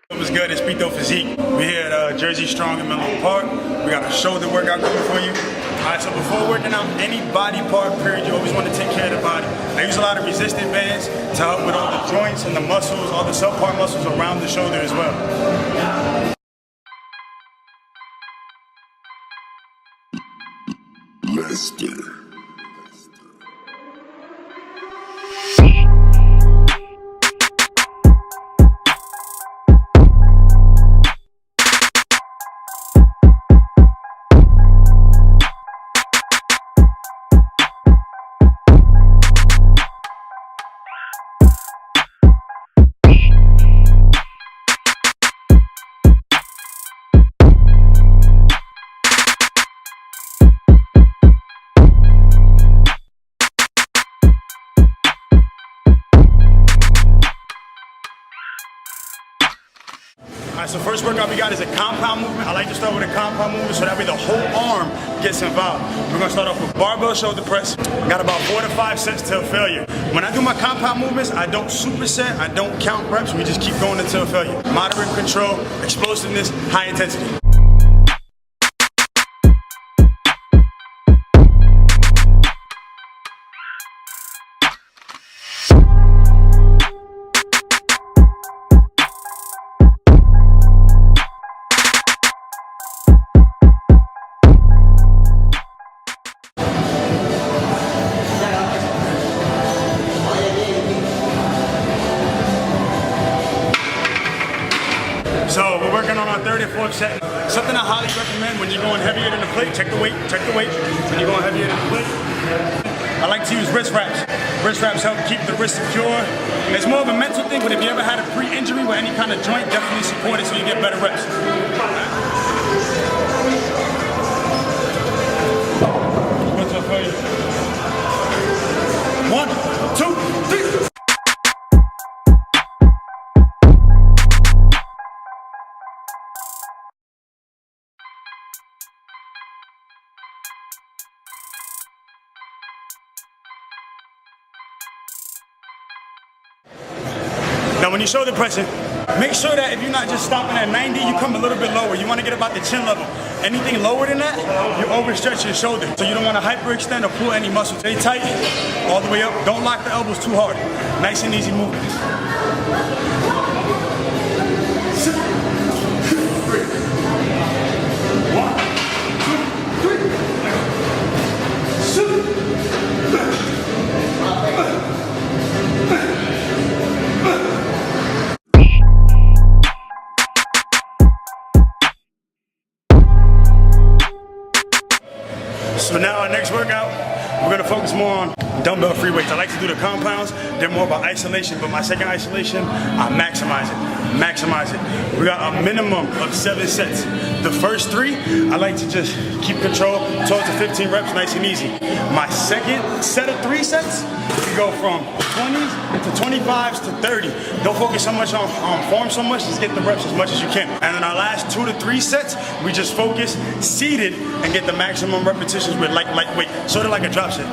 It was good. It's Pito Physique. We're here at Jersey Strong in Menlo Park. We got a shoulder workout coming for you. Alright, so before working out any body part period, you always want to take care of the body. I use a lot of resistant bands to help with all the joints and the muscles, all the subpart muscles around the shoulder as well. Lester. Alright, so first workout we got is a compound movement. I like to start with a compound movement so that way the whole arm gets involved. We're going to start off with barbell shoulder press. Got about 4 to 5 sets till failure. When I do my compound movements, I don't superset, I don't count reps, we just keep going until failure. Moderate control, explosiveness, high intensity. So we're working on our third and fourth set. Something I highly recommend when you're going heavier than the plate, check the weight. When you're going heavier than the plate, I like to use wrist wraps. Wrist wraps help keep the wrist secure. It's more of a mental thing, but if you ever had a pre-injury with any kind of joint, definitely support it so you get better reps. One, two, three. Now when you're shoulder pressing, make sure that if you're not just stopping at 90, you come a little bit lower. You want to get about the chin level. Anything lower than that, you overstretch your shoulder. So you don't want to hyperextend or pull any muscles. Stay tight, all the way up. Don't lock the elbows too hard. Nice and easy movement. So now our next workout, we're gonna focus more on dumbbell free weights. I like to do the compounds. They're more about isolation, but my second isolation, I maximize it. We got a minimum of 7 sets. The first 3, I like to just keep control, 12 to 15 reps, nice and easy. My second set of 3 sets, we go from 20s to 25s to 30. Don't focus so much on form so much, just get the reps as much as you can. And then our last 2 to 3 sets, we just focus seated and get the maximum repetitions with light weight, sort of like a drop set.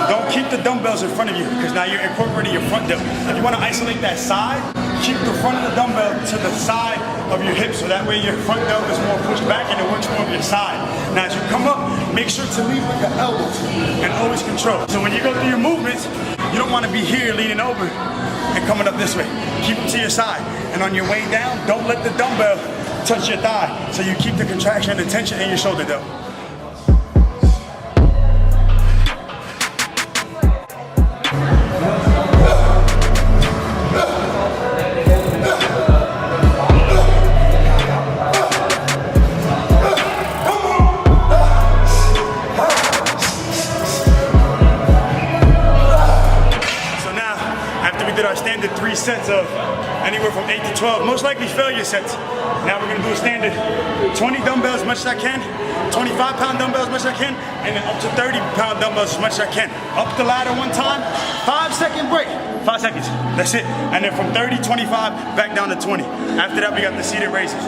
Don't keep the dumbbells in front of you because now you're incorporating your front delt. If you want to isolate that side, keep the front of the dumbbell to the side of your hips so that way your front delt is more pushed back and it works more of your side. Now as you come up, make sure to lead with your elbows and always control. So when you go through your movements, you don't want to be here leaning over and coming up this way. Keep them to your side. And on your way down, don't let the dumbbell touch your thigh so you keep the contraction and the tension in your shoulder delt. sets of anywhere from 8 to 12, most likely failure sets. Now we're gonna do a standard 20 dumbbells as much as I can, 25-pound dumbbells as much as I can, and then up to 30-pound dumbbells as much as I can. Up the ladder one time, 5-second break. 5 seconds, that's it. And then from 30, 25, back down to 20. After that, we got the seated raises.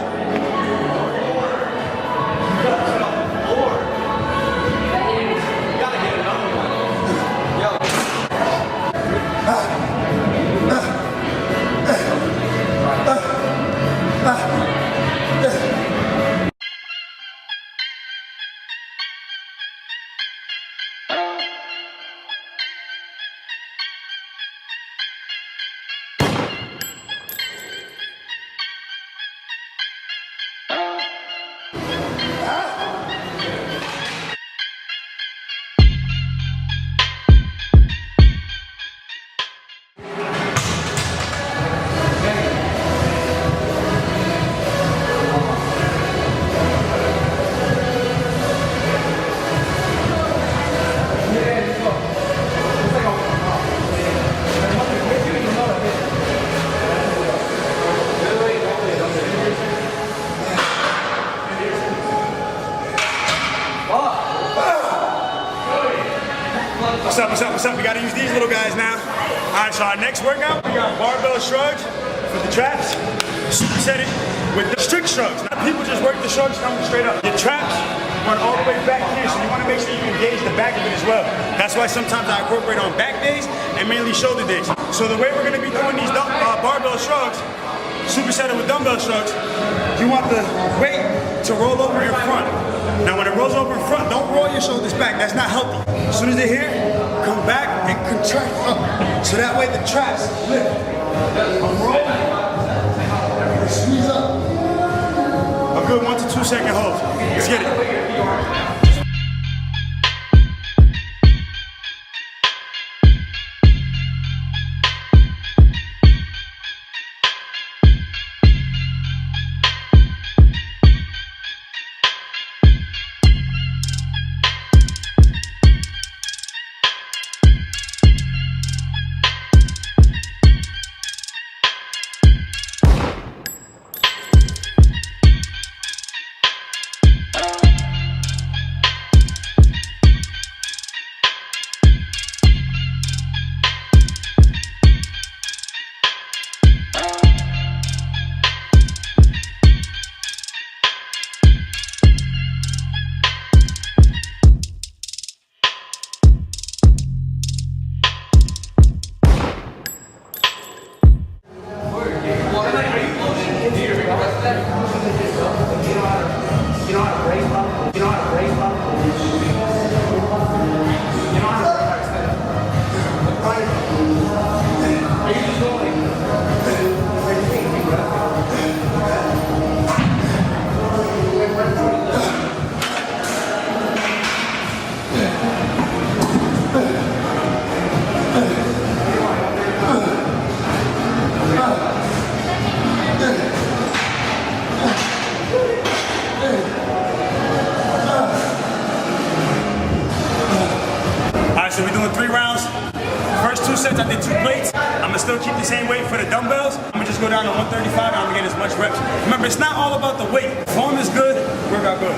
What's up? We gotta use these little guys now. All right, so our next workout, we got Barbell Shrugs for the traps. Superset it with the strict shrugs. Now people just work the shrugs coming straight up. Your traps run all the way back here, so you wanna make sure you engage the back of it as well. That's why sometimes I incorporate on back days and mainly shoulder days. So the way we're gonna be doing these Barbell Shrugs, superset it with Dumbell Shrugs, you want the weight to roll over in front. Now when it rolls over in front, don't roll your shoulders back, that's not healthy. As soon as they're here, come back and contract up. So that way the traps lift. I'm rolling. Squeeze up. A good 1 to 2 second hold. Let's get it. So we're doing 3 rounds. First 2 sets I did 2 plates. I'm gonna still keep the same weight for the dumbbells. I'm gonna just go down to 135 and I'm gonna get as much reps. Remember, it's not all about the weight. Form is good, workout good.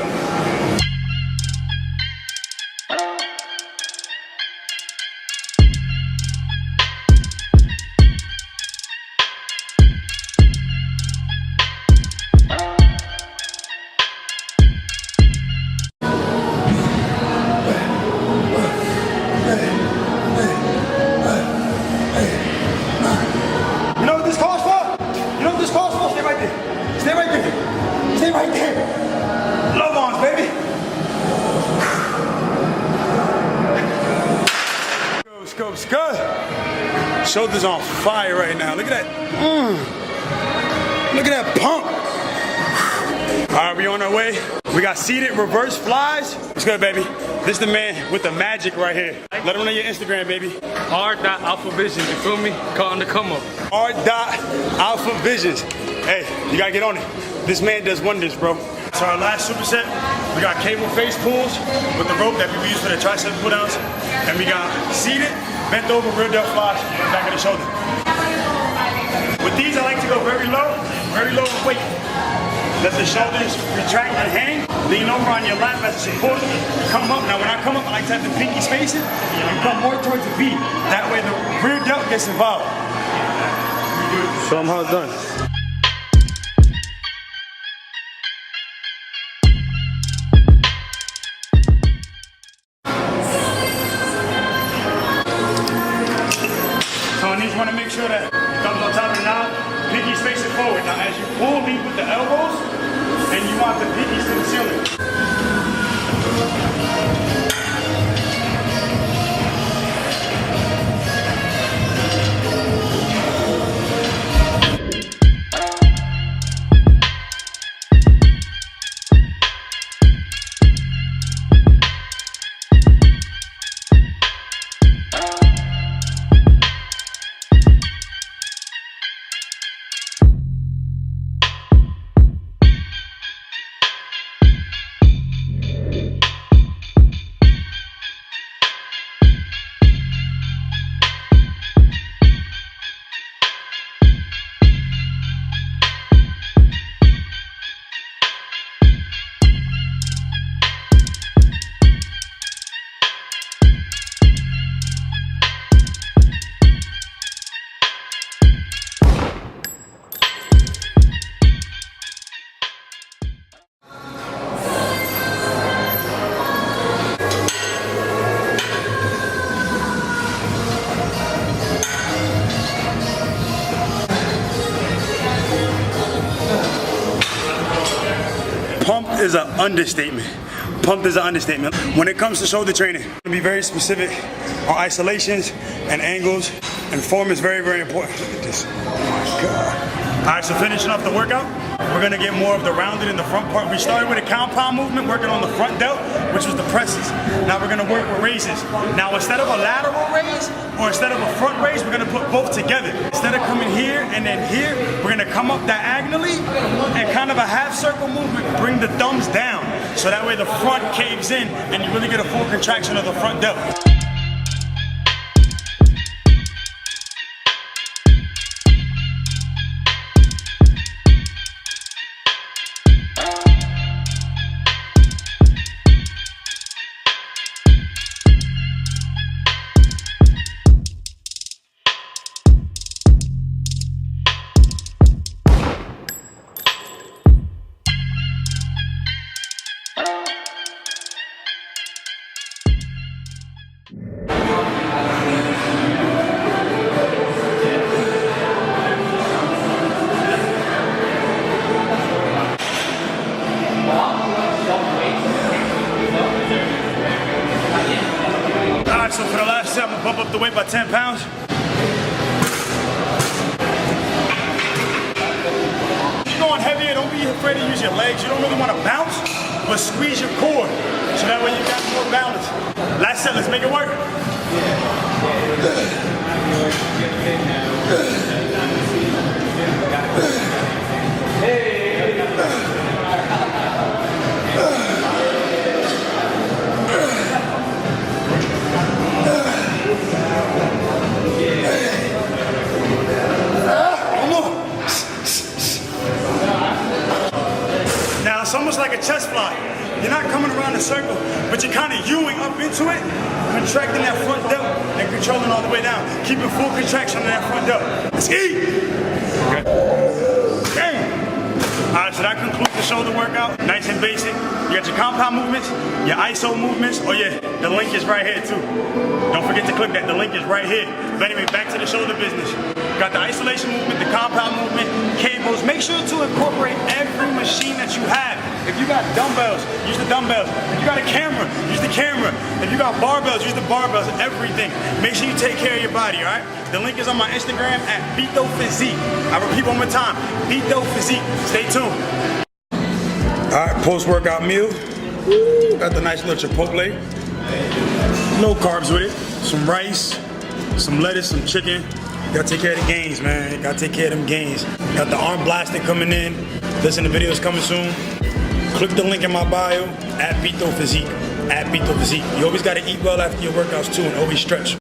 Good. Shoulders on fire right now. Look at that. Look at that pump. All right, we on our way. We got seated reverse flies. What's good, baby? This is the man with the magic right here. Let him know your Instagram, baby. R.AlphaVisions, you feel me? Caught on the come up. R.AlphaVisions. Hey, you gotta get on it. This man does wonders, bro. So our last superset, we got cable face pulls with the rope that we use for the tricep pull downs. And we got seated, bent over, rear delt flies, back of the shoulder. With these, I like to go very low weight. Let the shoulders retract and hang. Lean over on your lap as a support. Come up. Now when I come up, I like to have the pinky spacing and come more towards the V. That way the rear delt gets involved. Show them how it's done. So on these, you want to make sure that thumbs on top of the knob, pinky spacing forward. Now as you pull, lead with the elbows, and you want the pinkies to the ceiling. Pumped is an understatement. Pumped is an understatement. When it comes to shoulder training, I'm gonna be very specific on isolations and angles, and form is very, very important. Look at this. Oh my God. All right, so finishing off the workout, we're gonna get more of the rounded in the front part. We started with a compound movement, working on the front delt, which was the presses. Now we're gonna work with raises. Now instead of a lateral raise, or instead of a front raise, we're gonna put both together. Instead of coming here and then here, we're gonna come up diagonally and kind of a half circle movement, bring the thumbs down. So that way the front caves in and you really get a full contraction of the front delt. So for the last set, I'm gonna bump up the weight by 10 pounds. If you're going heavier, don't be afraid to use your legs. You don't really want to bounce, but squeeze your core. So that way you got more balance. Last set, let's make it work. It's almost like a chest fly. You're not coming around in a circle, but you're kind of U-ing up into it, contracting that front delt and controlling all the way down. Keeping full contraction on that front delt. Let's eat! Okay. All right, so that concludes the shoulder workout. Nice and basic. You got your compound movements, your ISO movements. Oh yeah, the link is right here too. Don't forget to click that, the link is right here. But anyway, back to the shoulder business. Got the isolation movement, the compound movement, cables. Make sure to incorporate every machine that you have. If you got dumbbells, use the dumbbells. If you got a camera, use the camera. If you got barbells, use the barbells, everything. Make sure you take care of your body, all right? The link is on my Instagram at @BitoPhysique. I repeat one more time, BitoPhysique. Stay tuned. All right, post-workout meal. Woo, got the nice little chipotle. No carbs with it. Some rice, some lettuce, some chicken. Gotta take care of the gains, man. Gotta take care of them gains. Got the arm blasting coming in. Listen, the video's coming soon. Click the link in my bio, @BitoPhysique, @BitoPhysique. You always gotta eat well after your workouts too, and always stretch.